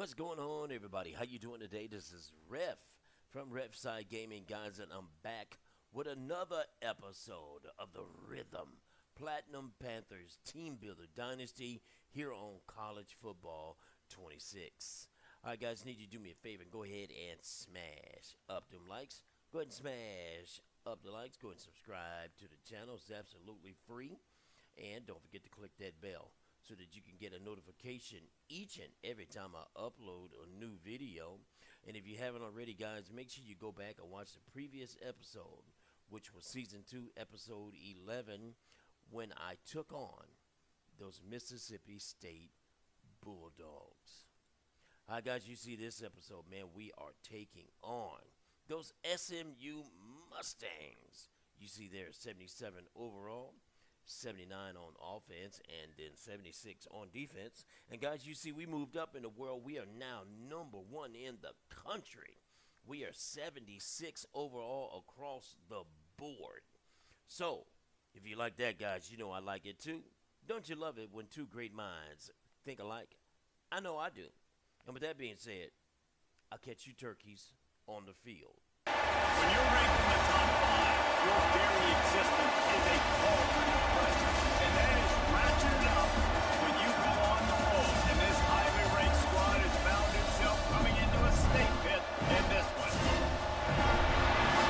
What's going on, everybody? How you doing today? This is Ref from Refside Gaming, guys, and I'm back with another episode of the Rhythm Platinum Panthers Teambuilder Dynasty here on College Football 26. All right, guys, need you to do me a favor and go ahead and smash up them likes. Go ahead and smash up the likes. Go ahead and subscribe to the channel. It's absolutely free. And don't forget to click that bell so that you can get a notification each and every time I upload a new video. And if you haven't already, guys, make sure you go back and watch the previous episode, which was Season 2, Episode 11, when I took on those Mississippi State Bulldogs. All right, guys, you see this episode, man, we are taking on those SMU Mustangs. You see there, 77 overall. 79 on offense, and then 76 on defense. And guys, you see we moved up in the world. We are now number one in the country. We are 76 overall across the board. So, if you like that, guys, you know I like it too. Don't you love it when two great minds think alike? I know I do. And with that being said, I'll catch you turkeys on the field. When you're ranked in the top five, your very existence is a call for your pressure. And that is ratcheted up when you go on the road. And this highly ranked squad has found itself coming into a state pit in this one.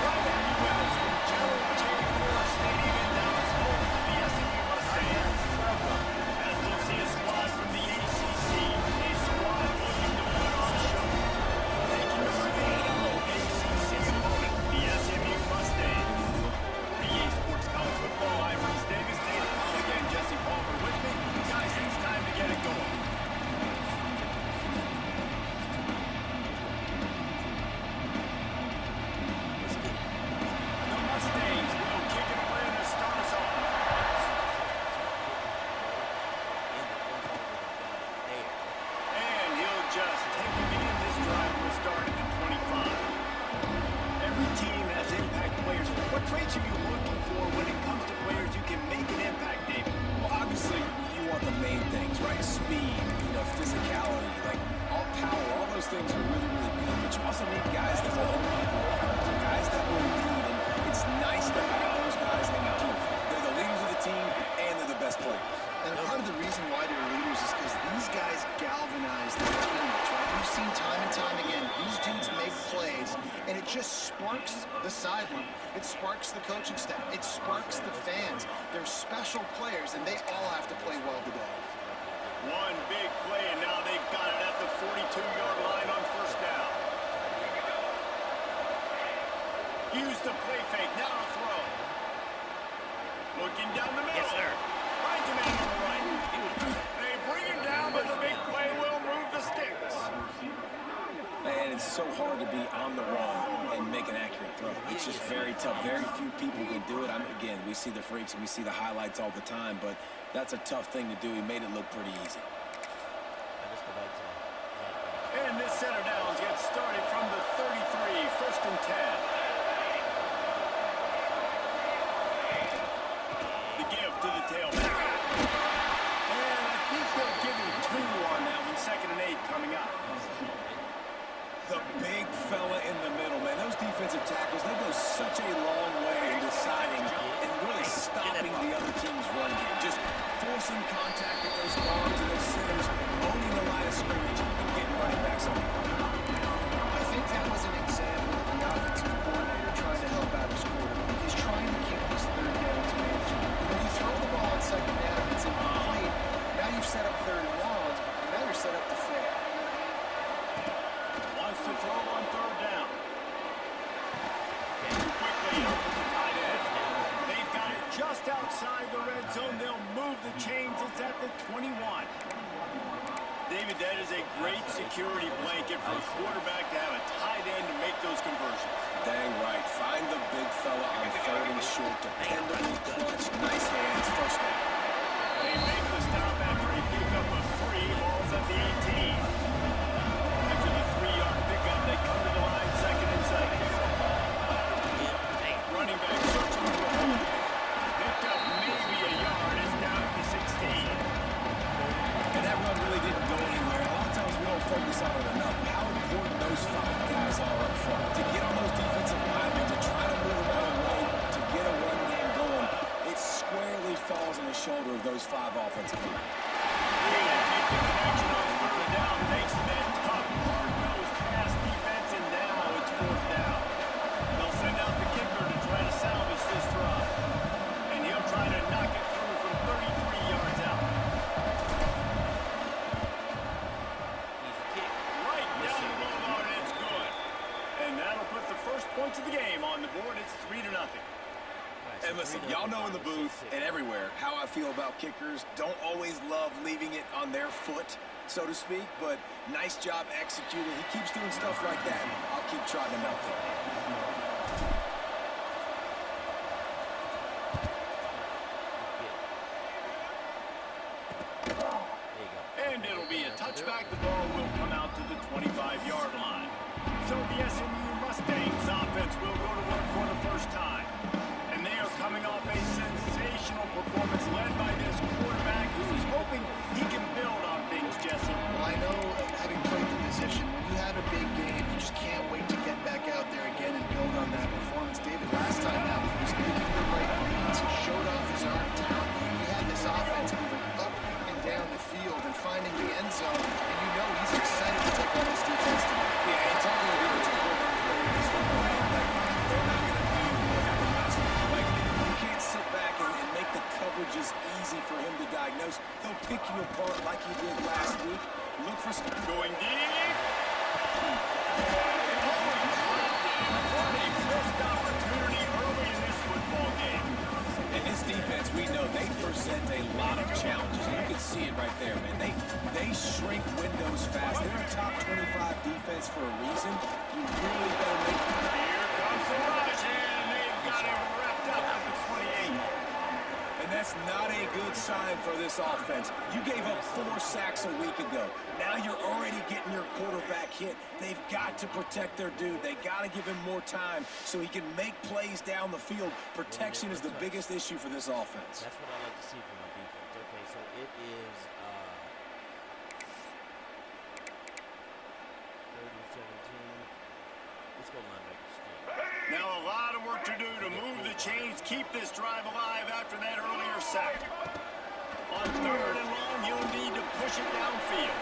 Driving you Wells from Gerald J. Ford Stadium in Dallas, home to the SMU Mustangs. As we'll see a squad from the ACC, a squad looking to put on a show. Taking on the 8-0 ACC opponent, the SMU Mustangs. For EA Sports College Football, I'm Reese Davis, Dave Colligan, and Jesse Palmer with me. Guys, it's time to get it going. The Mustangs will kick it away to start us off. And he'll just take it in. This drive will start at the 25. Every team has impact players. What traits are you looking for when it comes to players you can make an impact, David? Well, obviously, you want the main things, right? Speed, physicality, all power, all those things are really, really good. But you also need guys that will hold people accountable, guys that will lead. And it's nice to have those guys in the team. They're the leaders of the team, and they're the best players. And part of the reason why they're leaders is because these guys galvanize their teammates, right? We've seen time and time again, these dudes make plays, and it just sparks the sideline. It sparks the coaching staff. It sparks the fans. They're special players, and they all have to play well today. One big play, and now they've got it at the 42-yard line on first down. Use the play fake, now a throw. Looking down the middle. Yes, sir. Finds a man on the right. They bring him down, but the big play will move the sticks. And it's so hard to be on the run and make an accurate throw. It's just very tough. Very few people can do it. Again, we see the freaks and we see the highlights all the time, but that's a tough thing to do. He made it look pretty easy. And this center downs gets started from the 33, first and 10. The give to the tailback. And I think they'll give him 2 on that one, 2nd and 8 coming up. The big fella in the middle, man. Those defensive tackles, they go such a long way in deciding and really stopping the other team's run game. Just forcing contact with those guards and those centers, owning the line of scrimmage, and getting running backs on the ground. I think that was an example of the offensive coordinator trying to help out his quarterback. He's trying to keep these third downs manageable. When you throw the ball on 2nd down and it's incomplete, now you've set up 3rd and long, and now you're set up to fail. Wants to throw on 3rd down. And quickly up to the tight end. They've got it just outside the red zone. They'll move the chains. It's at the 21. David, that is a great security blanket for a quarterback to have a tight end to make those conversions. Dang right. Find the big fella on 3rd and short. Dependable clutch. Nice hands. First down. They make the stop after a pickup of 3. Ball's at the 18. After the 3-yard pickup, they come to the line, 2nd and 7. Running back searching for a hole. Picked up maybe a yard. Is down at the 16. And that run really didn't go anywhere. A lot of times we don't focus on it to the game. On the board, it's 3-0. And listen, y'all know in the booth and everywhere how I feel about kickers. Don't always love leaving it on their foot, so to speak, but nice job executing. He keeps doing stuff like that. I'll keep trotting him out there. And it'll be a touchback. The ball will come out to the 25-yard line. So the SMU Mustangs offense will go to work for the first time. And they are coming off a sensational performance led by this quarterback who's hoping he can build on things, Jesse. Well, I know, having played the position, when you have a big game, you just can't wait to get back out there again and build on that performance. David, last time out, he was making the right reads. He showed off his arm talent. He had this offense moving up and down the field and finding the end zone. And you know he's excited to take on this defense today. Yeah, and talking to the defensive coordinator in this football game, like, they're not going to do what happened last week. Like, you can't sit back and make the coverages easy for him to diagnose. He'll pick you apart like he did last week. Look for some... Going deep. What a missed opportunity early in this football game. And this defense, we know they present a lot of challenges. You can see it right there, man. They shrink windows fast. They're a top 25 defense for a reason. You really better make... Here comes the rush, and they've got him wrapped up at the 28. And that's not a good sign for this offense. You gave up 4 sacks a week ago. Now you're already getting your quarterback hit. They've got to protect their dude. They got to give him more time so he can make plays down the field. Protection is the biggest issue for this offense. That's what I like to see from our defense. Okay, so it is 3rd and 17. Let's go linebacker scheme. Now a lot of work to do to move the chains, keep this drive alive after that earlier sack. On 3rd and long, you'll need to push it downfield.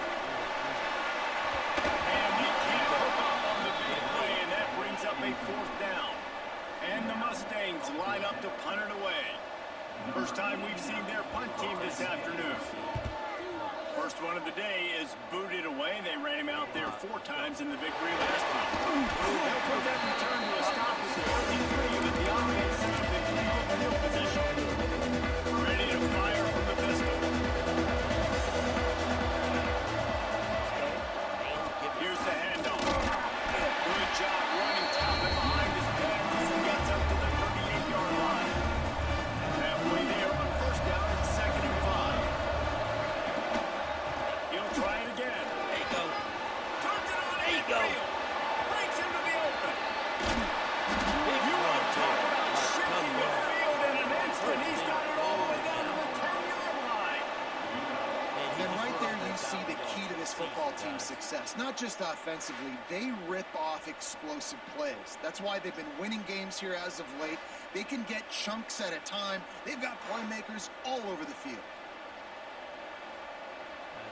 And he can't hook up on the big play, and that brings up a 4th down. And the Mustangs line up to punt it away. First time we've seen their punt team this afternoon. First one of the day is booted away. They ran him out there 4 times in the victory last week. They'll put that return to a stop at the 33, but the offense set up in pretty good field position. Ready to fire from the pistol. Here's the handoff. Good job running top and behind his back as he gets up to the 38-yard line. Halfway there on 1st down and 2nd and 5. He'll try it again. There you go. Turns it on There you go. midfield. Breaks into the open. Big You run, want to talk Taylor. about shifting the Come on. field in an instant. He's got it all the way down to the 10-yard line. And right there you see the key to this football team's success. Not just offensively, they rip off explosive plays. That's why they've been winning games here as of late. They can get chunks at a time. They've got playmakers all over the field.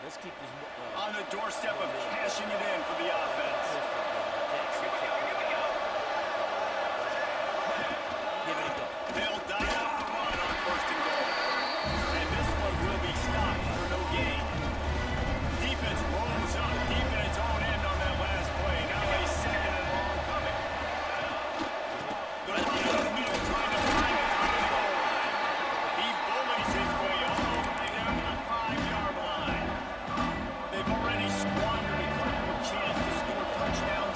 Let's keep this On the doorstep of cashing it in for the offense. They'll dial up the run on 1st and goal. And this one will be stopped for no gain. Defense rolls up deep in its own end on that last play. Now a 2nd and long coming. The runner in the middle trying to find his way to the goal line. He bullies his way all the way down to the 5-yard line. They've already squandered a couple of chances to score touchdowns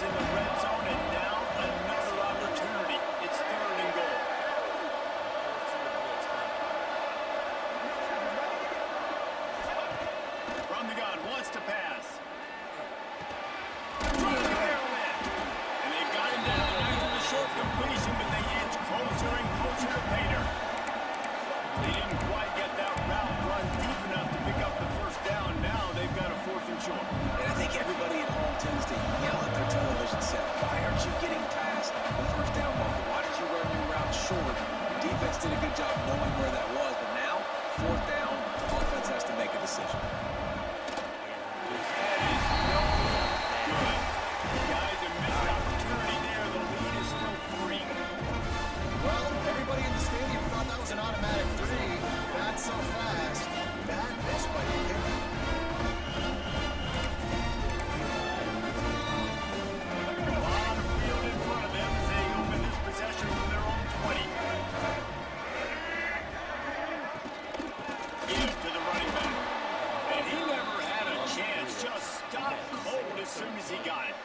soon as he got it.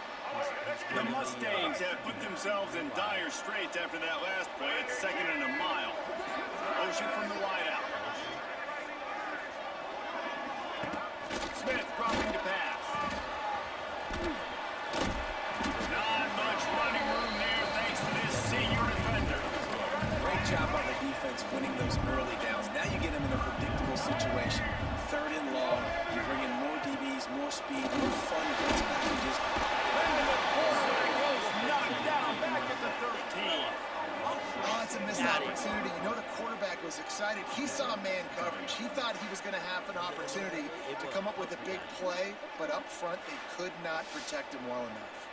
The Mustangs have put themselves in dire straits after that last play. It's 2nd and a mile. Motion from the wideout. Smith dropping to pass. Not much running room there thanks to this senior defender. Great job on the defense winning those early downs. Now you get them in a predictable situation. 3rd and long, you bring in more DBs, more speed, more fun blitz packages. And the quarterback goes knocked down back at the 13. Oh, it's a missed opportunity. You know the quarterback was excited. He saw man coverage. He thought he was going to have an opportunity to come up with a big play, but up front they could not protect him well enough.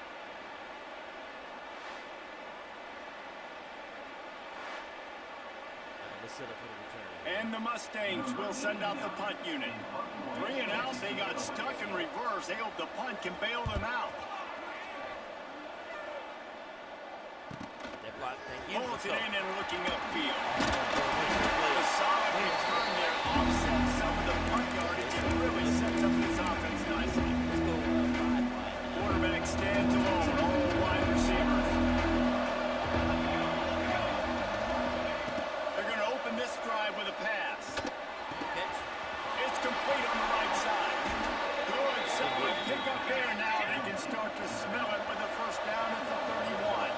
And the Mustangs will send out the punt unit. 3 and out, they got stuck in reverse. They hope the punt can bail them out. Holds it in and looking upfield. The solid return there offsets some of the punt yardage and really sets up this offense nicely. Quarterback stands alone, all wide receivers. They're going to open this drive with a pass. It's complete on the right side. Good, solid pick up there now. They can start to smell it with the first down at the 31.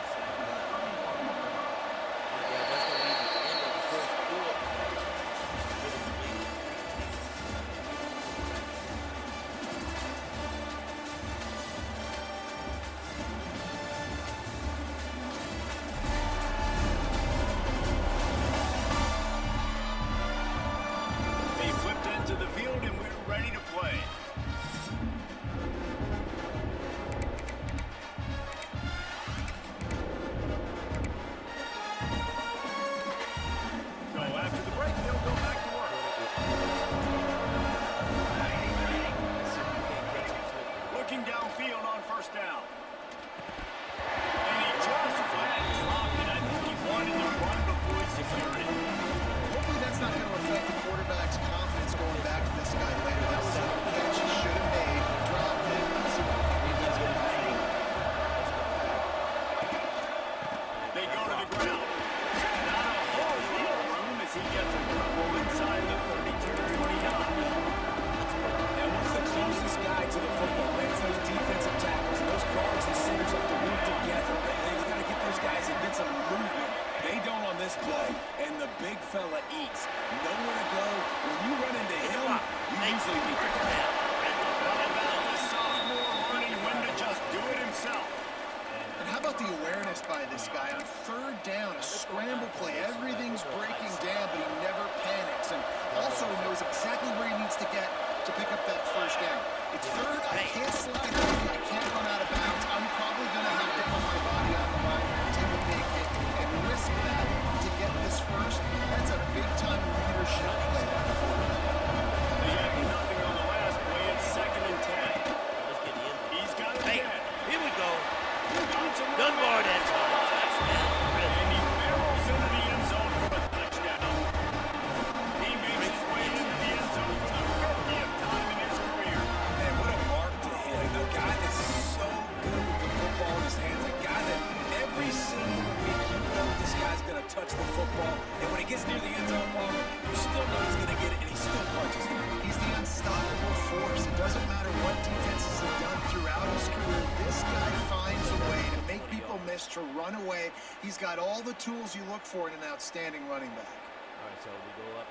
To run away. He's got all the tools you look for in an outstanding running back. All right, so we go up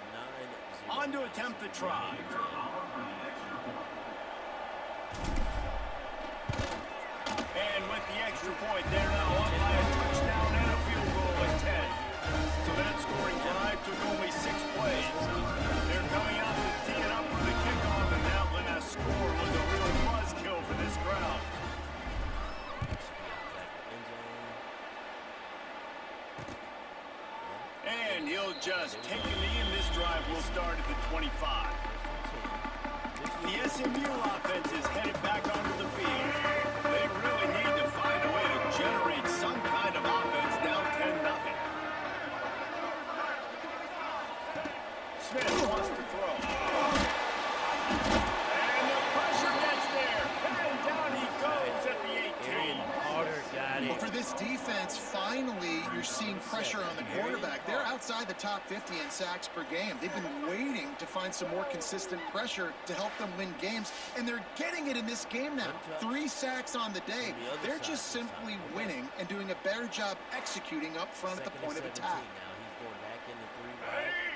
9-0. On to attempt the try. And with the extra point, they're now up by a touchdown and a field goal at 10. So that scoring drive took only 6 plays. They're coming out to tee it up for the kickoff, and that last score was a real buzzkill for this crowd. And he'll just take a knee, and this drive will start at the 25. The SMU offense is headed back onto the field. They really need to find a way to generate some kind of offense down 10-0. Smith wants to throw. And the pressure gets there. And down he goes. Well, for this defense, finally, you're seeing pressure on the quarterback. They're outside the top 50 in sacks per game. They've been waiting to find some more consistent pressure to help them win games, and they're getting it in this game now. 3 sacks on the day. They're just simply winning and doing a better job executing up front at the point of attack.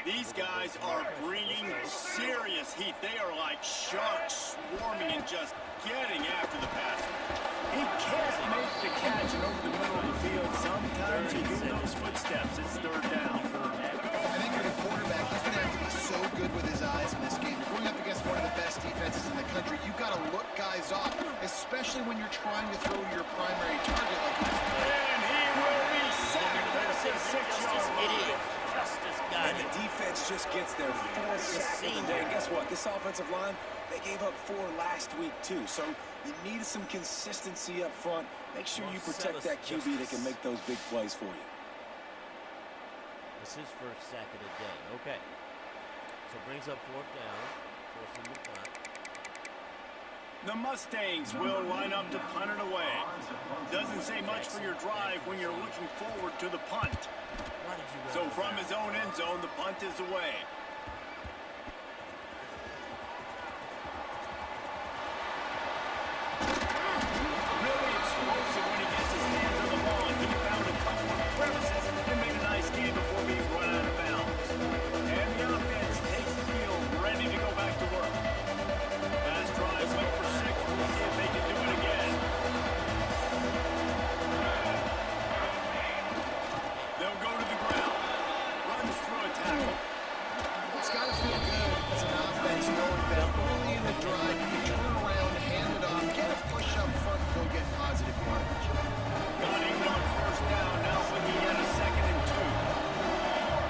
These guys are bringing serious heat. They are like sharks swarming and just getting after the passer. He can't make the catch and over the middle of the field. Sometimes you hear those footsteps. It's third down. I think for the quarterback, he's going to have to be so good with his eyes in this game. You're going up against one of the best defenses in the country. You've got to look guys off, especially when you're trying to throw your primary target like this. And he will be sacked at the 6-yard line. And the defense just gets their 4th sack of the day. And guess what? This offensive line, they gave up 4 last week too. So you need some consistency up front. Make sure you protect that QB that can make those big plays for you. It's his first sack of the day. Okay. So brings up 4th down. Forcing the punt. The Mustangs will line up to punt it away. Doesn't say much for your drive when you're looking forward to the punt. So from his own end zone, the punt is away. Really explosive when he gets his hands on the ball, and he found a couple of crevices and made a nice game before being run out of bounds. And the offense takes the field, ready to go back to work. Pass drive went for 6. We'll see if they can do it again. They'll go to the ground. Runs through a tackle. It's got to feel good as an offense knowing that early in the drive you can turn around, hand it off, get a push up front, and go get positive yardage. Gunning on 1st down, now looking at a 2nd and 2.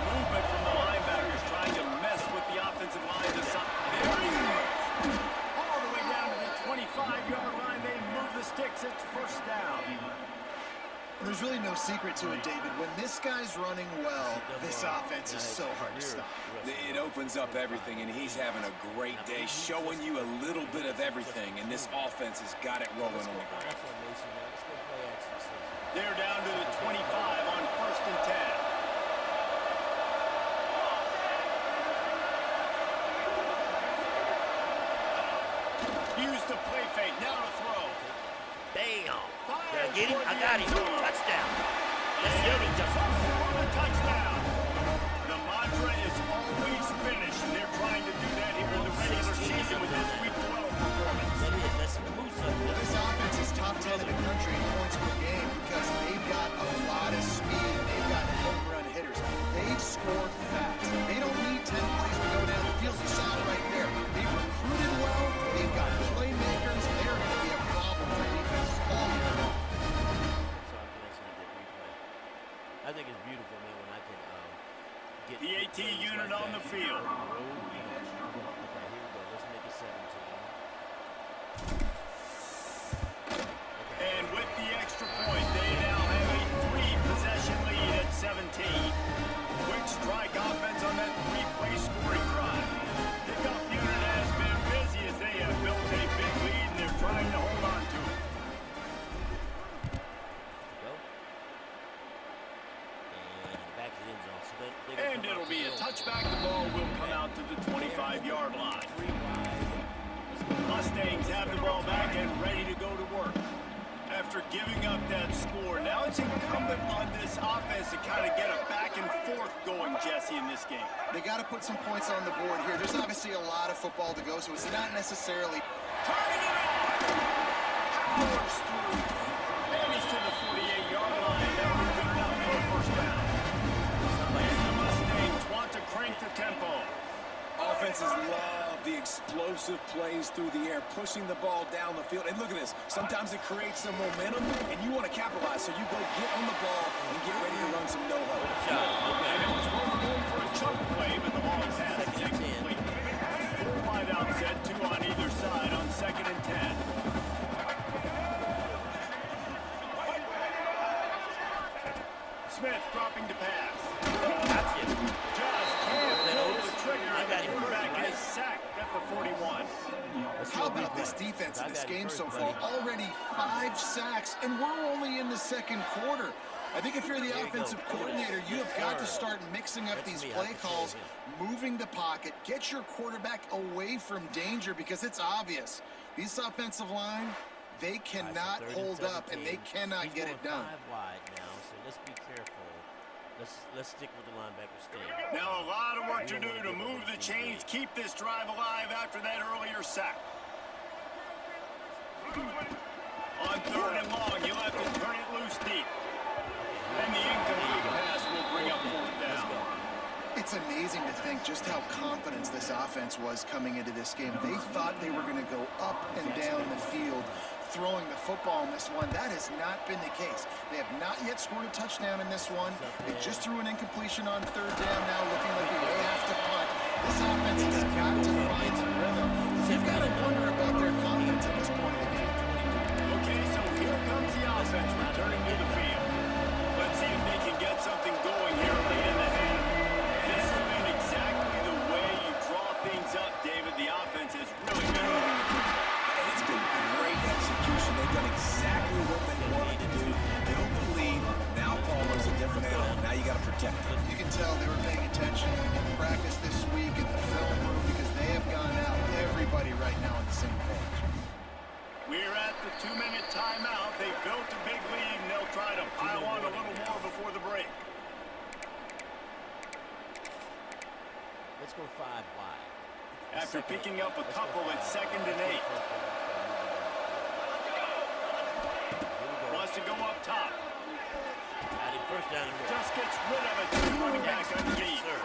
Movement from the linebackers trying to mess with the offensive line to some. There he is. All the way down to the 25-yard line. They move the sticks. It's 1st down. There's really no secret to it, David. When this guy's running well, this offense is so hard to stop. It opens up everything, and he's having a great day, showing you a little bit of everything, and this offense has got it rolling on the ground. They're down to the 25 on 1st and 10. Use the play fake. Now to throw. Bam! Did I get him? I got him. Touchdown. Let's get him. For the touchdown. The mantra is always finish. They're trying to do that here in the regular season with this Week 12 performance. This offense is top 10 in the country in points per game because they've got a lot of speed and they've got home run hitters. They've scored fast. They don't need 10 plays to go down the field. You saw it right there. They've recruited well. They've got playmakers. They're going to be a problem for defense all year long. I think it's beautiful, man, when I can get The AT unit on the field. Okay, here we go. Let's make it 17. And with the extra point, they now have a 3-possession lead at 17. Quick strike offense on that 3-play scoring drive. Kickoff unit has been busy as they have built a big lead and they're trying to hold on to it. Go. And back to the end zone. So And it'll be a touchback. The ball will come out to the 25-yard line. Mustangs have the ball back and ready to go to work. After giving up that score, now it's incumbent on this offense to kind of get a back and forth going, Jesse, in this game. They got to put some points on the board here. There's obviously a lot of football to go, so it's not necessarily... Turning it on! Powers through. And he's to the 48-yard line. That was good enough for a 1st down. And the Mustangs want to crank the tempo. Offenses love the explosive plays through the air, pushing the ball down the field. And look at this. Sometimes it creates some momentum, and you want to capitalize. So you go get on the ball and get ready to run some no-huddle. And it was going for a chunk play, but the ball is incomplete. 4 wide out set, 2 on either side on 2nd and 10. Smith dropping to pass. Gotcha. Just can't pull the trigger. The quarterback is sacked at the 41. Let's How go big about this play. defense I in this got it game first, so far? buddy. Already 5 sacks, and we're only in the second quarter. I think if you're the There you go. offensive coordinator, you have got to start mixing up That's these me. I play can calls, feel moving the pocket, get your quarterback away from danger because it's obvious. These offensive line, they cannot hold up, and they cannot He's get going it done. 5 wide now, so let's be careful. Let's stick with the linebacker stand. Now a lot of work to do to move the chains, keep this drive alive after that earlier sack. On 3rd and long, you'll have to turn it loose deep. And the incomplete pass will bring up 4th down. It's amazing to think just how confident this offense was coming into this game. They thought they were going to go up and down the field throwing the football in this one. That has not been the case. They have not yet scored a touchdown in this one. They just threw an incompletion on 3rd down now, looking like they may have to punt. This offense has got to find the rhythm. You've got to wonder about their confidence at this point in the game. Okay, so here comes the offense returning to the field. Let's see if they can get something going here late in the half. This has been exactly the way you draw things up, David. The offense has really been moving the football. And it's been great execution. They've done exactly what they wanted to do. Build the lead. Now Palmer's a different animal. Now you got to protect him. You can tell they were paying attention in practice this week in the film room because they have gone out, everybody right now on the same page. We're at the 2-minute timeout. They built a big lead, and they'll try to pile on a little more before the break. Let's go 5 wide. After picking up a couple at 2nd and 8. Wants to go up top. Got it. First down and more. Just gets rid of it to the running back underneath. Sir.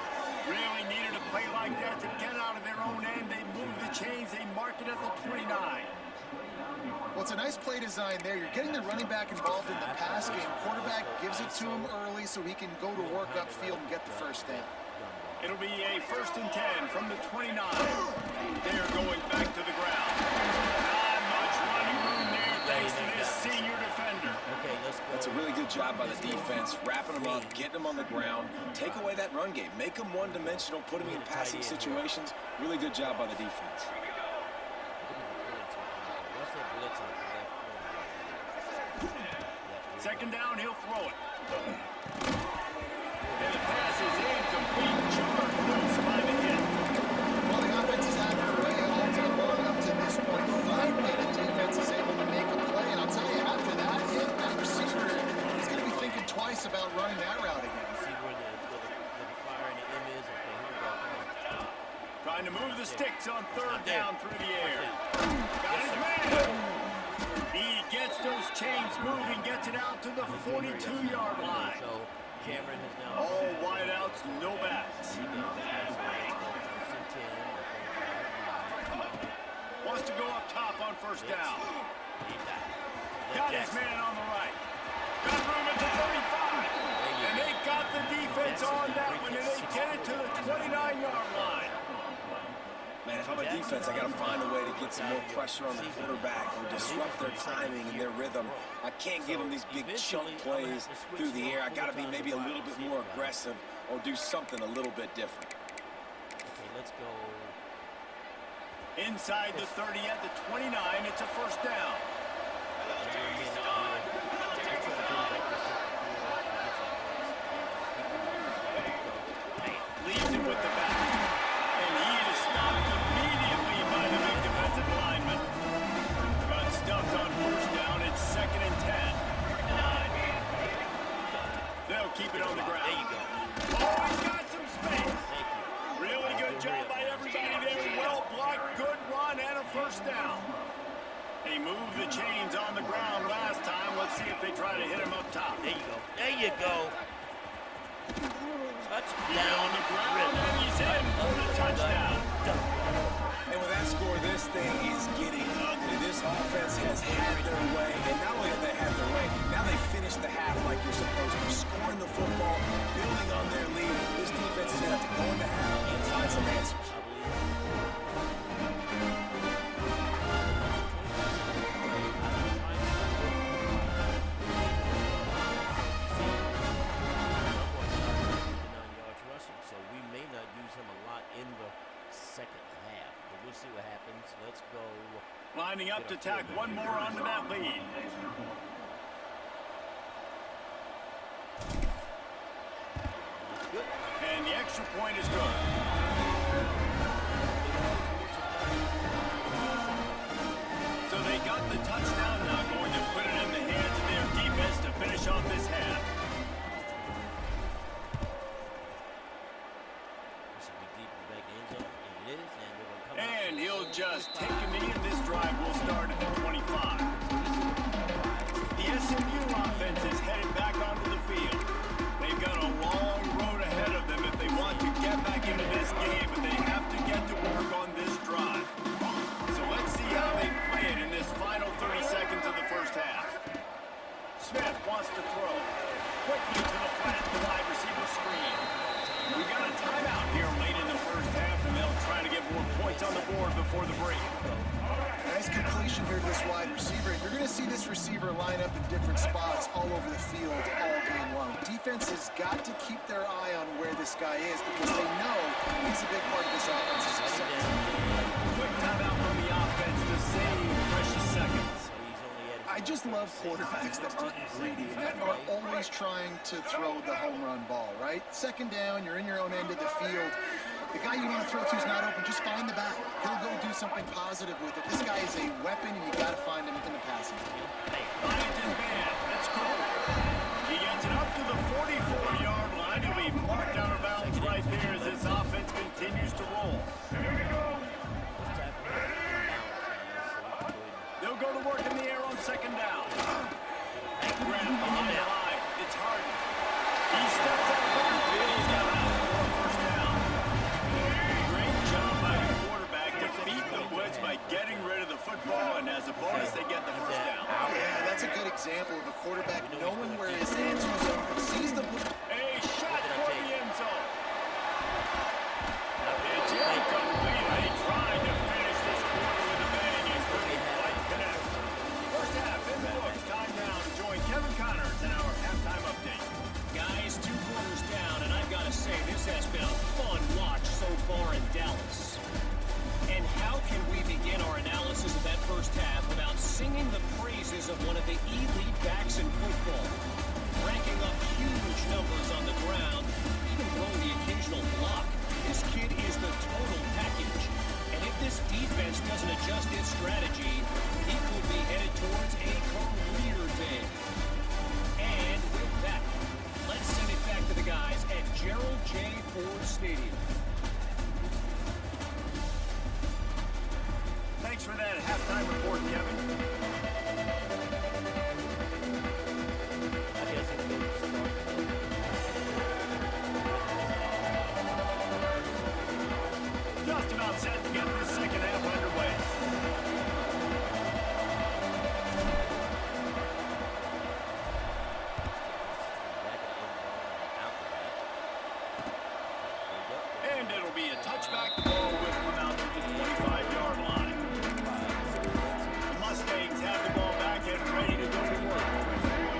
Really needed a play like that to get out of their own end. They move the chains. They mark it at the 29. Well, it's a nice play design there. You're getting the running back involved in the pass game. Quarterback gives it to him early so he can go to work upfield and get the first down. It'll be a 1st and 10 from the 29. They're going back to the ground. Not much running room there thanks to this senior defender. Okay, let's go. That's a really good job by the defense, wrapping them up, getting them on the ground, take away that run game, make them one-dimensional, put them in passing situations. Really good job by the defense. Second down, he'll throw it. And the pass is incomplete. Charge loose by the hit. Well, the offense has had their way all day long up to this point. Finally, the defense is able to make a play. And I'll tell you, after that hit, that receiver is going to be thinking twice about running that route again. See where the fire and the M is. Okay, here we go. Come on. Trying to move the sticks on 3rd down through the air. Got his man. He gets those chains moving, gets it out to the 42-yard line. So Cameron has now. All wideouts, no backs. Wants to go up top on 1st down. Got his man on the right. Got room at the 35. And they got the defense on that one, and they get it to the 29-yard line. Man, if I'm a defense, I got to find a way to get some more pressure on the quarterback or disrupt their timing and their rhythm. I can't give them these big chunk plays through the air. I got to be maybe a little bit more aggressive or do something a little bit different. Okay, let's go. Inside the 30 at the 29, it's a 1st down. Leaves it with the back. And he is stopped immediately by the big defensive lineman. Got stuffed on 1st down. It's 2nd and 10. They'll keep it on the ground. There you go. Oh, he's got some space. Really good job by everybody there. Well blocked, good run, and a 1st down. They moved the chains on the ground last time. Let's see if they try to hit him up top. There you go. There you go. Touchdown. On the ground, and he's in for the touchdown. And with that score, this thing is getting ugly. This offense has had their way, and not only have they had their way, now they finish the half like you're supposed to, scoring the football, building on their lead. This defense is going to have to go into half and find some answers. So we may not use him a lot in the second half, but we'll see what happens. Let's go lining up to tack one more onto that lead. And the extra point is good. So they got the touchdown, now going to put it in the hands of their defense to finish off this half. And he'll just take a knee, and this drive will start at the 25. The SMU offense is headed back onto the field. They've got a long road ahead of them if they want to get back into this game, but they have to get to work on this drive. So let's see how they play it in this final 30 seconds of the first half. Smith wants to throw. Quickly to the flat, the wide receiver screen. We got a timeout here late in the first half, and they'll try to get more points on the board before the break. Nice completion here to this wide receiver. You're going to see this receiver line up in different spots all over the field all game long. Defense has got to keep their eye on where this guy is because they know he's a big part of this offense's success. Quick timeout from the offense to save precious seconds. I just love quarterbacks that aren't greedy and that are always trying to throw the home run ball, right? Second down, you're in your own end of the field. The guy you want to throw to is not open. Just find the back. He'll go do something positive with it. This guy is a weapon, and you got to find him in the passing game. Finds his man. That's cool. He gets it up to the 44-yard line. He'll be marked out of bounds right there as this offense continues to roll. They'll go to work in the air on second down. Grab behind the line. It's Harden. He steps out of the field. He's got out for a first down. Great job by the quarterback to beat the blitz by getting rid of the football, and as a bonus, they get the first down. Yeah, that's a good example of a quarterback knowing where his answer is open, sees the blitz. A shot for the end zone. It's incomplete. They tried to finish this quarter with a bang and couldn't quite connect. First half in the books. Time now to join Kevin Connors in our halftime update. Guys, 2 quarters down, and I've got to say, this has been a fun watch so far in Dallas. And how can we begin our analysis of that first half without singing the praises of one of the elite backs in football? Ranking up huge numbers on the ground, even throwing the occasional block. This kid is the total package. And if this defense doesn't adjust its strategy, he could be headed towards a career day. And with that, let's send it back to the guys at Gerald J. Ford Stadium. Thanks for that halftime report, Kevin. Just about set to get this second half underway. And it'll be a touchback. The ball will come out to the 25-yard line. The Mustangs have the ball back and ready to go to work.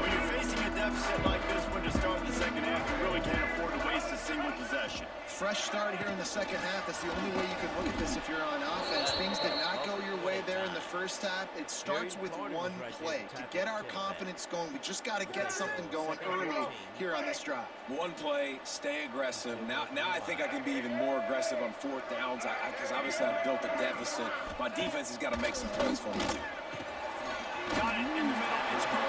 When you're facing a deficit like this one to start the second half, you really can't afford to waste a single possession. Fresh start here in the second half. That's the only way you can look at this if you're on offense. Things did not go your way there in the first half. It starts with one play. To get our confidence going, we just got to get something going early here on this drive. One play, stay aggressive. Now I think I can be even more aggressive on fourth downs because obviously I've built a deficit. My defense has got to make some plays for me, too. Got it in the middle. It's cool.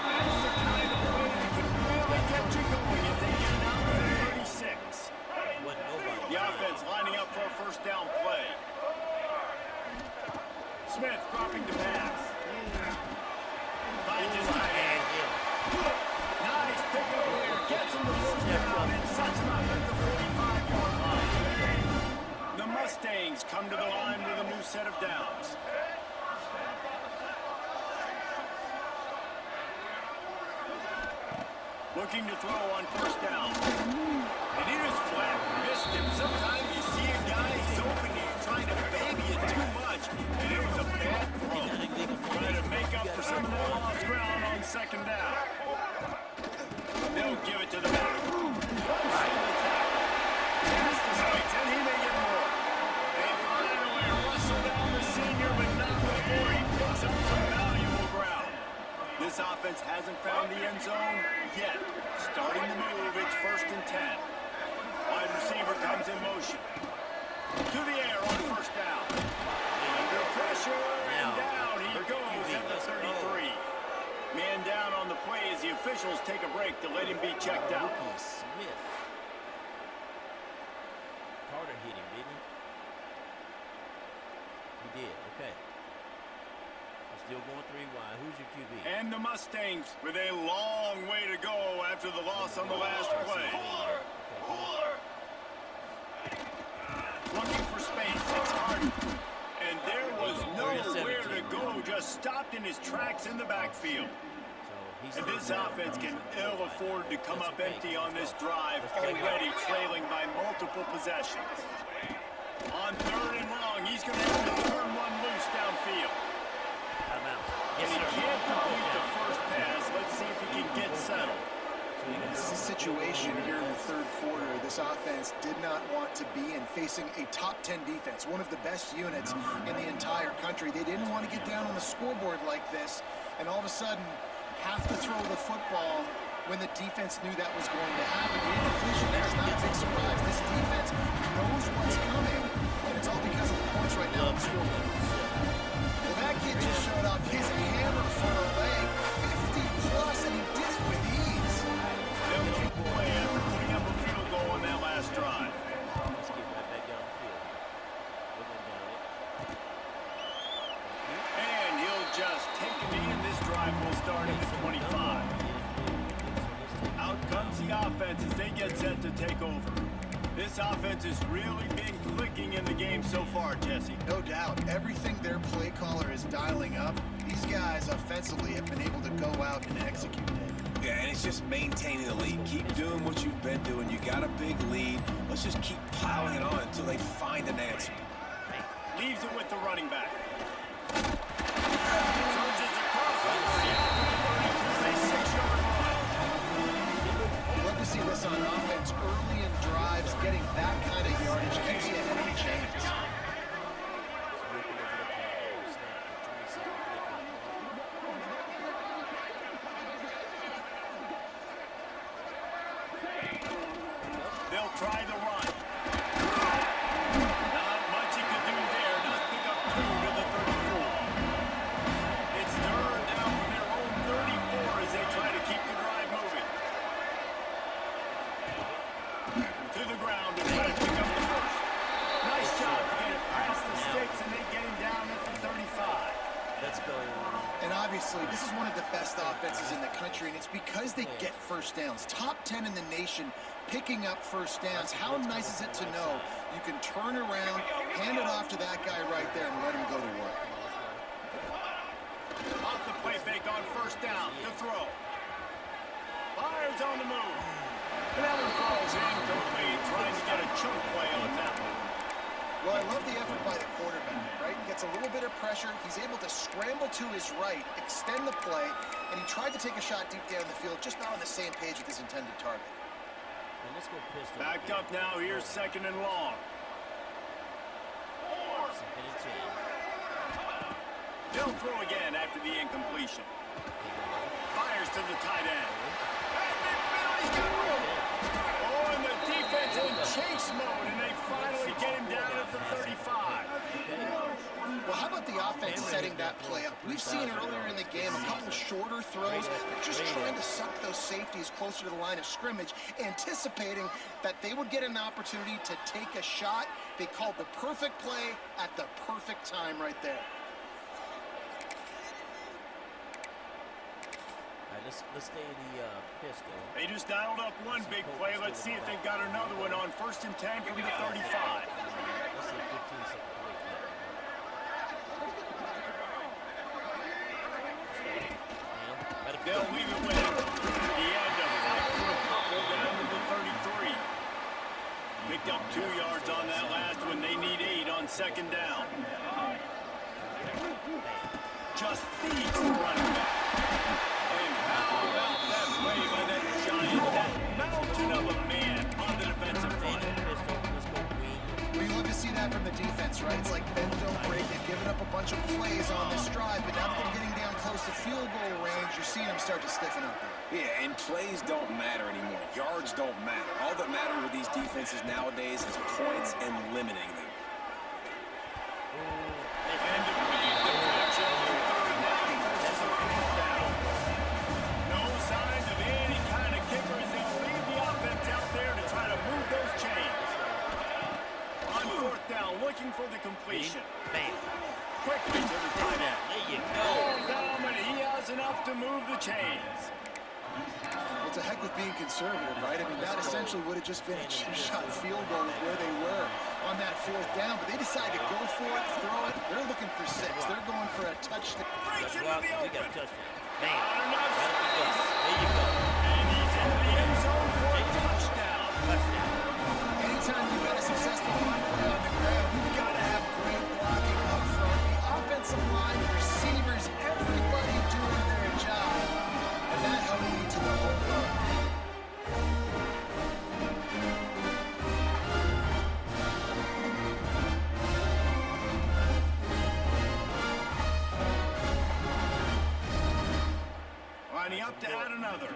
That's the kind of play that can really get you going if they get it out to the 36. The offense lining up for a first down play. Smith dropping the pass. Finds his tight end. Nice pickup there. Gets him the first down and sets him up at the 45-yard line. The Mustangs come to the line with a new set of downs. Looking to throw on first down. And it is flat. Missed him. Sometimes you see a guy, he's open, he's trying to baby it too much. And it was a bad throw. Trying to make up for some of the lost ground on second down. They'll give it to the back. Pass the sticks, and he may get more. They finally rustle down the senior, but not before This offense hasn't found the end zone yet. Starting to move, it's 1st and 10. Wide receiver comes in motion. To the air on 1st down. Under pressure, and down he goes at the 33. Man down on the play as the officials take a break to let him be checked out. Smith. Carter hit him, didn't he? He did, okay. Still going 3 wide. Who's your QB? And the Mustangs with a long way to go after the loss on the last play. Looking for space, it's hard. And there was nowhere to go, just stopped in his tracks in the backfield. And this offense can ill afford to come up empty on this drive, already trailing by multiple possessions. On 3rd and long, he's going to have to turn one loose downfield. If he can't complete the first pass, let's see if he can get settled. This is a situation here in the 3rd quarter this offense did not want to be in, facing a top 10 defense, one of the best units in the entire country. They didn't want to get down on the scoreboard like this, and all of a sudden have to throw the football when the defense knew that was going to happen. The incompletion there is not a big surprise. This defense knows what's coming, and it's all because of the points right now on the scoreboard. Well, that kid just showed off his hammer for a leg, 50+, and he did it with ease. They'll keep away after putting up a field goal on that last drive. Let's get right back down the field. Looking down it. And he'll just take a knee, and this drive will start at the 25. Out comes the offense as they get set to take over. This offense has really been clicking in the game so far, Jesse. No doubt. Everything their play caller is dialing up, these guys offensively have been able to go out and execute it. Yeah, and it's just maintaining the lead. Keep doing what you've been doing. You got a big lead. Let's just keep plowing it on until they find an answer. Leaves it with the running back. Surges across the 30 out to the 32, a 6-yard run. Love to see this on offense early in drives. Getting that kind of yardage keeps you ahead of the chains. They'll try the run. Not much he could do there. Does pick up 2 to the 34. It's 3rd down from their own 34 as they try to keep the drive moving. To the ground to try to pick up the first. Nice job to get it past the sticks, and they get him down at the 35. Let's go. And obviously, this is one of the best offenses in the country, and it's because they get first downs. Top 10 in the nation picking up first downs. How nice is it to know you can turn around, hand it off to that guy right there, and let him go to work. Off the play fake on 1st down to throw. Fires on the move. And that one falls incomplete, trying to get a chunk play on that one. Well, I love the effort by the quarterback, right? Gets a little bit of pressure. He's able to scramble to his right, extend the play, and he tried to take a shot deep down the field, just not on the same page with his intended target. And let's go pistol. Backed up now, here's 2nd and long. 2nd and 10. They'll throw again after the incompletion. Fires to the tight end. And midfield, he's got room. Oh, and the defense in chase mode, and they finally get him down at the 35. Well, how about the offense setting that play up? We've seen earlier in the game a couple shorter throws. They're just trying to suck those safeties closer to the line of scrimmage, anticipating that they would get an opportunity to take a shot. They called the perfect play at the perfect time right there. All right, let's stay in the pistol. They just dialed up one big play. Let's see if they've got another one on 1st and 10 from the 35. Let's say 15 seconds away from that. They'll leave it with him. He had to fight for a couple down to the 33. Picked up 2 yards on that last one. They need 8 on 2nd down. Just feeds the running back. And how about that play by that giant, that mountain of a man on the defensive front? We love to see that from the defense, right? It's like bend, don't break. They've given up a bunch of plays on this drive, but now that they're getting down close to field goal range, you're seeing start to stiffen up there. Yeah, and plays don't matter anymore. Yards don't matter. All that matters with these defenses nowadays is points and limiting them. And a big deflection on third down. This is a fourth down. No signs of any kind of kickers. They'll leave the offense out there to try to move those chains. On fourth down, looking for the completion. Bam. Quickly to the tight end. There you go. Down, and he has enough to move the chains. Well, it's a heck with being conservative, right? I mean, that essentially would have just been a cheap-shot field goal with where they were on that fourth down, but they decided to go for it, throw it. They're looking for 6. They're going for a touchdown. Breaks into the We got a open. touchdown. Bam. Enough There you go. space. There you go. And he's into the end zone for a touchdown. Touchdown. Anytime you've got a successful run play on the ground, you've got to have great blocking up front. The offensive line, the receivers, everybody doing their job. And that helped lead to the home run. Lining up to add another.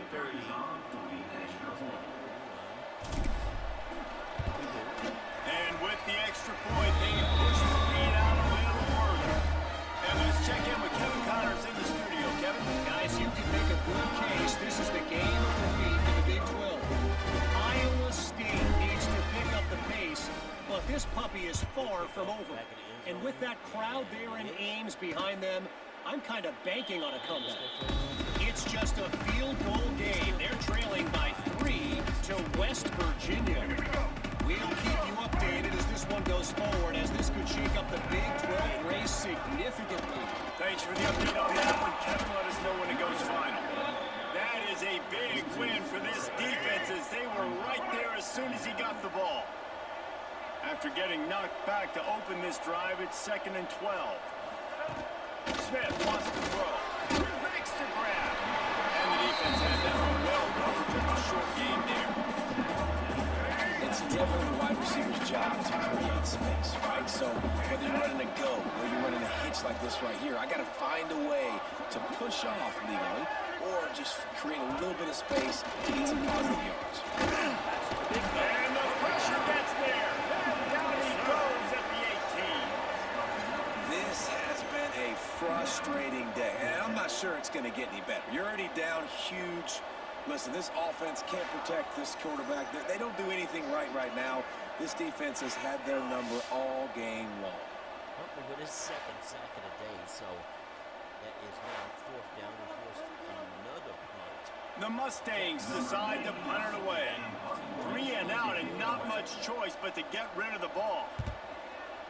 And with the extra point, they push the lead out a little further. And let's check in with Kevin Connors in the studio. Kevin? Guys, you can make a good case. This is the game of the week in the Big 12. Iowa State needs to pick up the pace, but this puppy is far from over. And with that crowd there in Ames behind them, I'm kind of banking on a comeback. It's just a field goal game. They're trailing by 3 to West Virginia. We'll keep you updated as this one goes forward, as this could shake up the Big 12 race significantly. Thanks for the update on that one, Kevin. Let us know when it goes final. That is a big win for this defense, as they were right there as soon as he got the ball. After getting knocked back to open this drive, it's 2nd and 12. Smith wants to throw. Makes the grab. And the defense had that one well covered. Just a short game there. It's definitely the wide receiver's job to create space, right? So whether you're running a go or you're running a hitch like this right here, I got to find a way to push off legally or just create a little bit of space to get some positive yards. And the pressure gets there. And down he goes at the 18. This has been a frustrating day, and I'm not sure it's going to get any better. You're already down huge. Listen, this offense can't protect this quarterback. They don't do anything right now. This defense has had their number all game long. Huntley with his 2nd sack of the day, so that is now 4th down and forced another punt. The Mustangs decide to punt it away. 3 and out, and not much choice but to get rid of the ball.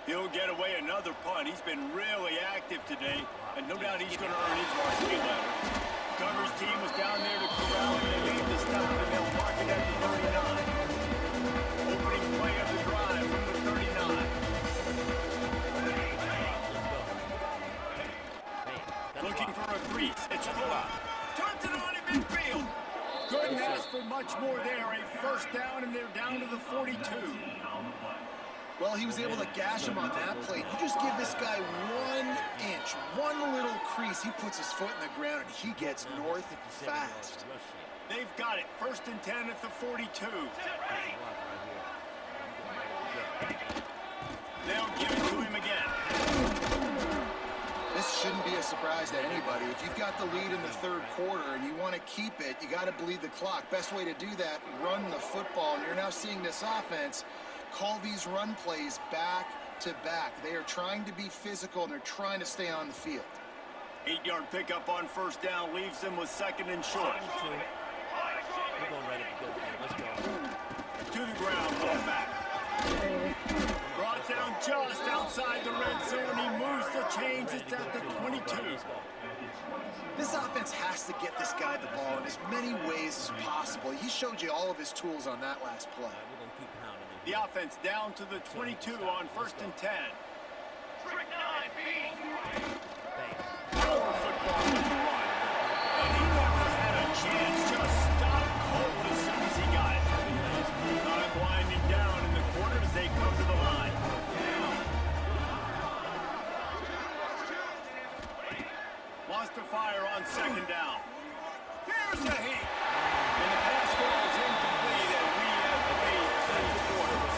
He'll get away another punt. He's been really active today, and no doubt he's going to earn his varsity letter. Coverage team was down there to corral, and they made the stop, and they'll mark it at the 39. Opening play of the drive from the 39. Looking for a crease. It's Fuller. Turns it on in midfield. Couldn't ask for much more there. A 1st down, and they're down to the 42. Well, he was able to gash him on that play. You just give this guy 1 inch, one little crease. He puts his foot in the ground, and he gets north fast. They've got it. 1st and 10 at the 42. They'll give it to him again. This shouldn't be a surprise to anybody. If you've got the lead in the 3rd quarter and you want to keep it, you got to bleed the clock. Best way to do that, run the football. And you're now seeing this offense call these run plays back to back. They are trying to be physical, and they're trying to stay on the field. 8-yard pickup on 1st down leaves them with 2nd and short. We're going right up the good. Let's go. To the ground, going back. Brought down just outside the red zone. He moves the chains. It's at the 22. This offense has to get this guy the ball in as many ways as possible. He showed you all of his tools on that last play. We're going to keep pounding it. The offense down to the 22 on 1st and 10. Power football with the run. And he never had a chance. Just stopped cold as soon as he got it. Time winding down in the quarter as they come to the line. Wants to fire on 2nd down. Here's a hit. And the pass falls incomplete, and we have played 10 quarters.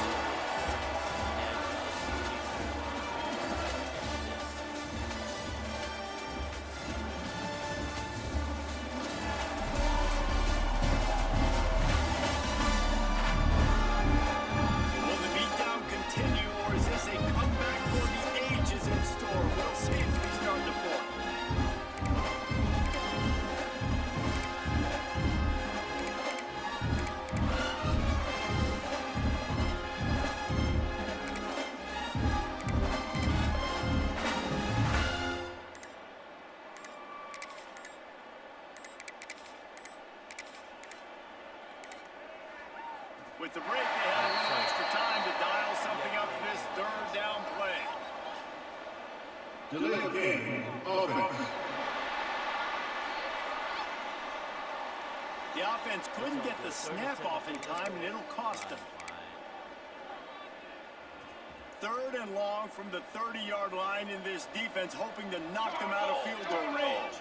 Will the beatdown continue, or is this a comeback for the ages in store? We'll see as we start the fourth. With the break, they had a little extra time to dial something up for this third down play. Delay game, offense. The offense couldn't get the snap off in time, and it'll cost them. Third and long from the 30-yard line in this defense, hoping to knock them out of field goal range.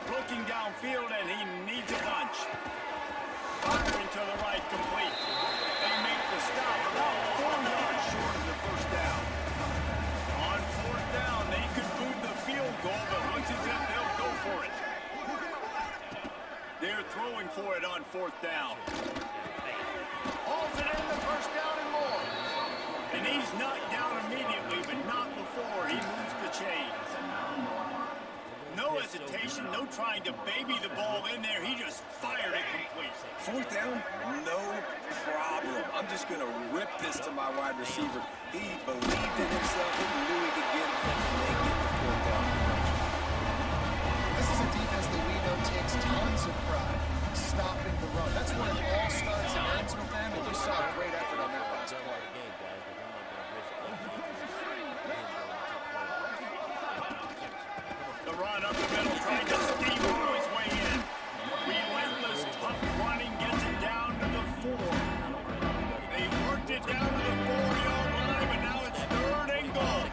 Looking downfield, and he needs a bunch. Firing to the right, complete. They make the stop about 4 yards short of the first down. On fourth down, they could boot the field goal, but looks as if they'll go for it. They're throwing for it on fourth down. Hauls it in the first down and more. And he's knocked down immediately, but not before he moves the chains. No hesitation, no trying to baby the ball in there. He just fired it complete. Fourth down, no problem. I'm just going to rip this to my wide receiver. He believed in himself. He knew he could get it, and they get the fourth down. This is a defense that we know takes tons of pride stopping the run. That's where it all starts and ends with them, and you saw a great effort on that last play. The run up the middle, trying to steamroll his way in. Relentless, tough running gets it down to the 4. They worked it down to the 4-yard line, but now it's third and goal.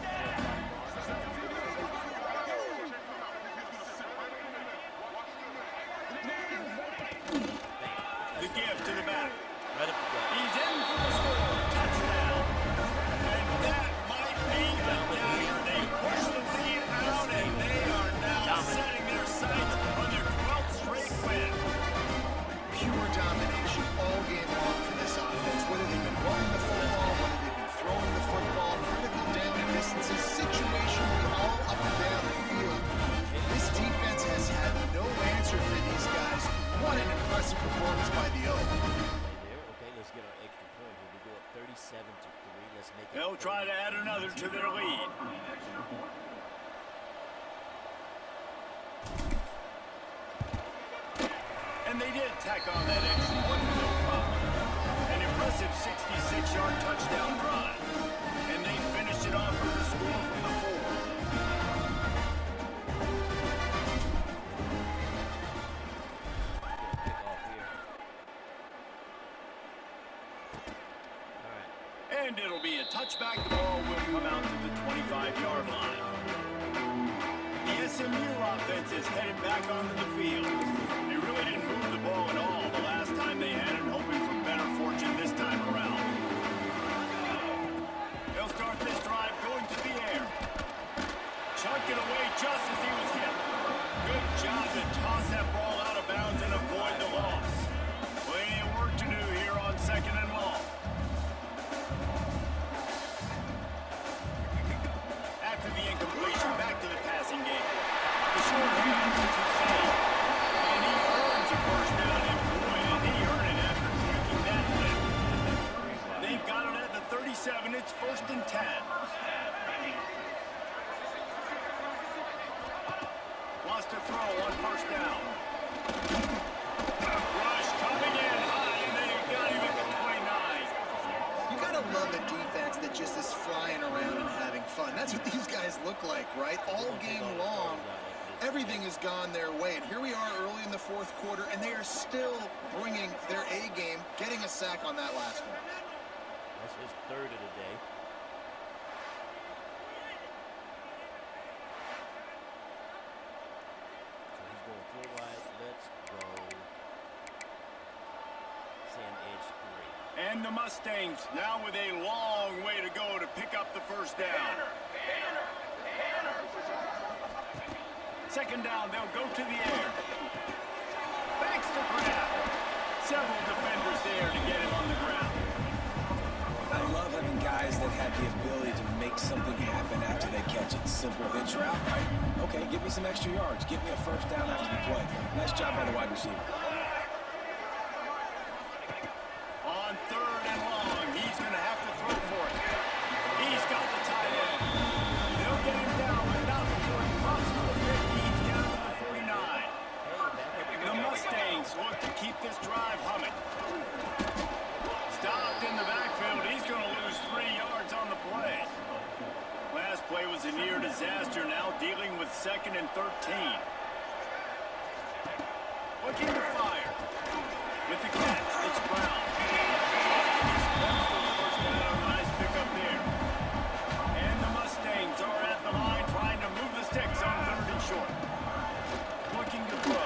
The give to the back. He's in for the score. Touchdown. And that might be the dagger. They push the lead out, and they are now setting their sights on their 12th straight win. Pure domination all game long for this offense. Whether they've been running the football, whether they've been throwing the football, critical down and distances, situationally all up and down the field. This defense has had no answer for these guys. What an impressive performance by the O. Okay, let's get our extra point here. We go up 37-3. Let's make it. They'll try to add another to their lead. And they did tack on that extra one, no problem. An impressive 66-yard touchdown drive. And they finished it off with a score from the 4. And it'll be a touchback. The ball will come out to the 25-yard line. The SMU offense is headed back onto the field. They really didn't move the ball at all the last time they had it, hoping for better fortune this time around. They'll start this drive going to the air. Chuck it away just as he was hit. Good job to toss that ball out of bounds and avoid the loss. Plenty of work to do here on second and long. After the incompletion, back to the passing game. The short hand is insane. And he earns a first down, and boy, did he earn it after taking that lift. They've got it at the 37. It's first and 10. Lost a throw on first down. Rush coming in high, and they got him at the 29. You gotta love a defense that just is flying around and having fun. That's what these guys look like, right? All game long, everything has gone their way. And here we are early in the fourth quarter, and they are still bringing their A game, getting a sack on that last one. That's his third of the day. So he's going full wide. Let's the Mustangs now with a long way to go to pick up the first down. Second down, they'll go to the air. Thanks to grab. Several defenders there to get him on the ground. I love having guys that have the ability to make something happen after they catch it. Simple hitch route, right? Okay, give me some extra yards. Give me a first down after the play. Nice job by the wide receiver. On third and long, he's going to have to throw for it. He's got the tight end. They'll get him down, but not before he crosses the 50. He's down to the 49. The Mustangs look to keep this drive humming. Stopped in the backfield. He's going to lose 3 yards on the play. Last play was a near disaster, now dealing with 2nd and 13. Looking to fire. With the catch, it's Brown. First down, nice pickup there. And the Mustangs are at the line trying to move the sticks on 3rd and short. Looking to throw.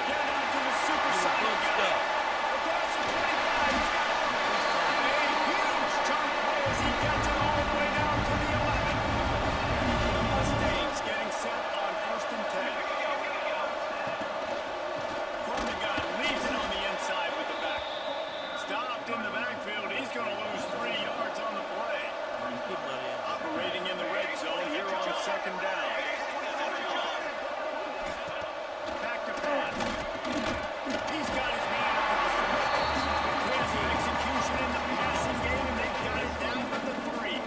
Get out to the supersonic guy. Across the 25. A huge chunk play as he gets it all the way down to the 11. The Mustangs getting set on 1st and 10. From the gun, leaves it on the inside with the back. Stopped in the backfield. He's going to lose 3 yards on the play. Operating in the red zone here on 2nd down. Back to pass. He's got his man across the middle. Crazy execution in the passing game, and they've got it down to the 3.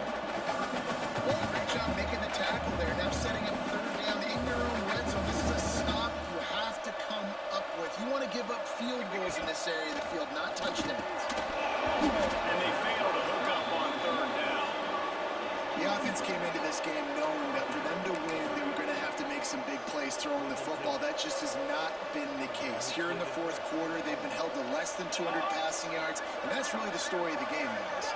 Well, great job making the tackle there. Now setting up 3rd down in your own red zone. This is a stop you have to come up with. You want to give up field goals in this area of the field, not touchdowns. And they fail to hook up on 3rd down. The offense came into this game knowing that for them to win, they were going to have to make some big plays throwing the football. That just has not been the case. Here in the 4th quarter, they've been held to less than 200 passing yards, and that's really the story of the game, guys.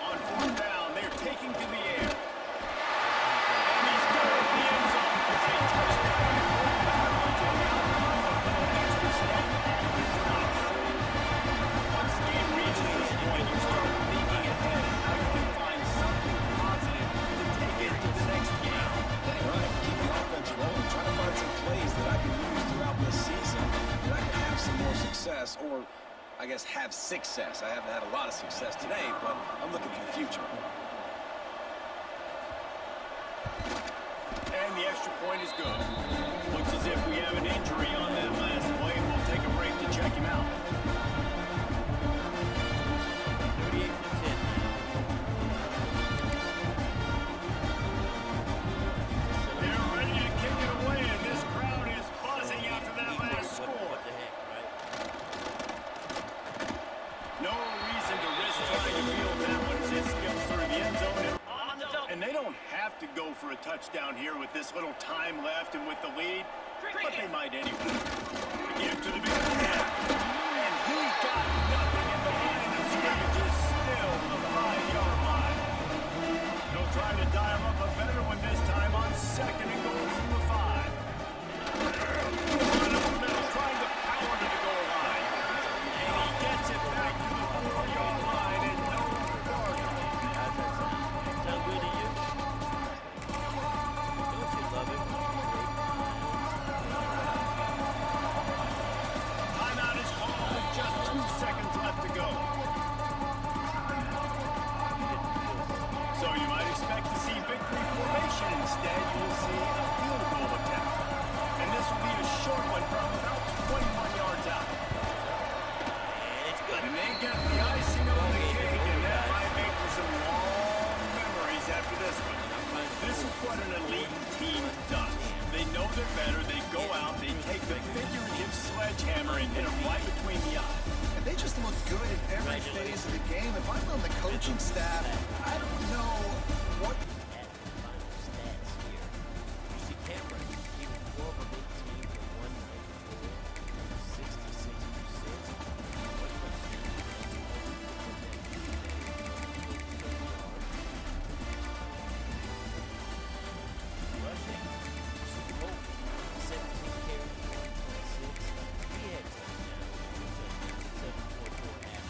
On 4th down, they're taking to the air. And he's got it in the end zone for a touchdown. Extra step, and it's not. Once the game reaches this point, you start thinking ahead of how you can find something positive to take it to the next game. Dang right. Keep the offense rolling. Try to find some plays that I can use throughout this season that I can have some more success, or I guess have success. I haven't had a lot of success today, but I'm looking for the future. And the extra point is good. Looks as if we have an injury on that last play, and we'll take a break to check him out. 38 to 10 now. They're ready to kick it away, and this crowd is buzzing after that last score. What the heck, right? No reason to risk trying to field that one as it skips through the end zone. And they don't have to go for a touchdown here with this little time left and with the lead, but they might anyway. Give to the big man. And he got nothing, and the line of scrimmage is still the 5-yard line. They'll try to dial up a better one this time on 2nd and goal from the 5. Run up the middle, trying to power to the goal line. And he gets it back to the 4-yard line and no farther. How's that sound? Sound good to you? Don't you love it? Timeout is called with just 2 seconds left to go. So you might expect to see victory formation. Instead, you will see a field goal attempt. And this will be a short one from about 21 yards out. It's good. And they get the icing on the cake, and that might make for some long memories after this one. This is what an elite team does. They know they're better, they go out, they take the figurative sledgehammer and hit them right between the eyes. And they just look good in every phase of the game. If I'm on the coaching staff, I don't know what... At the final stats here. You see Cameron, he was 12 of 18 for 194, 66%. Rushing, Super Bowl, 17 carries, 126. He had touchdowns, 7.4 half.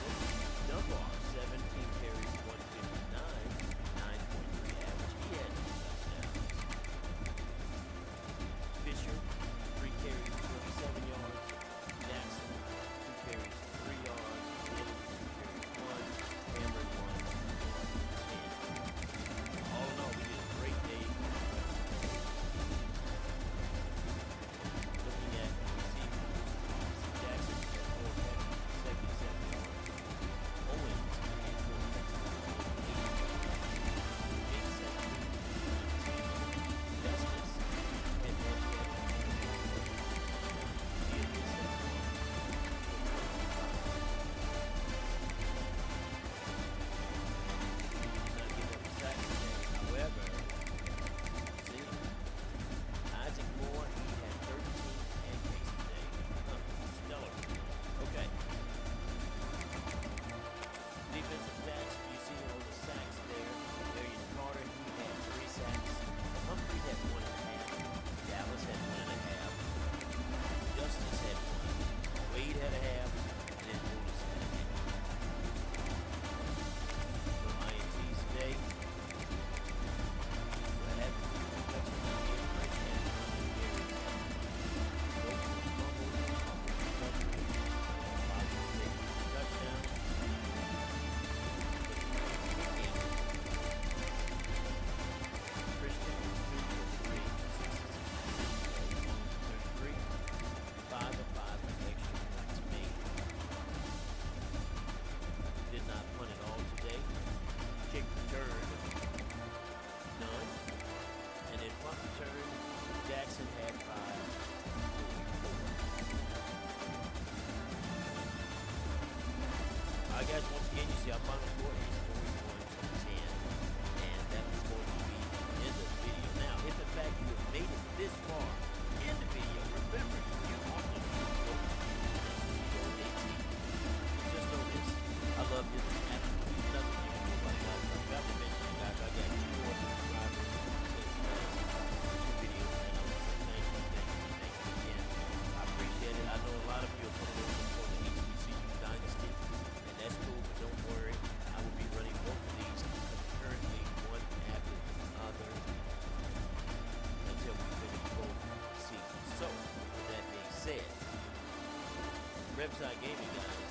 Again, you see our final score is 41-10, and that is going to be the end of the video. Now, if in fact you have made it this far in the video, remember, you also need to vote for AT. Just know this, I love you. There's absolutely nothing you can do about that. I forgot to mention, you guys, I got 2 more subscribers since last 2 videos, and I want to say thank you again. I appreciate it. I know a lot of you are coming over for the HBCU Dynasty, and that's cool, but don't worry. I will be running both of these concurrently, one after the other, until we finish both seasons. So, with that being said, Repside Gaming, guys,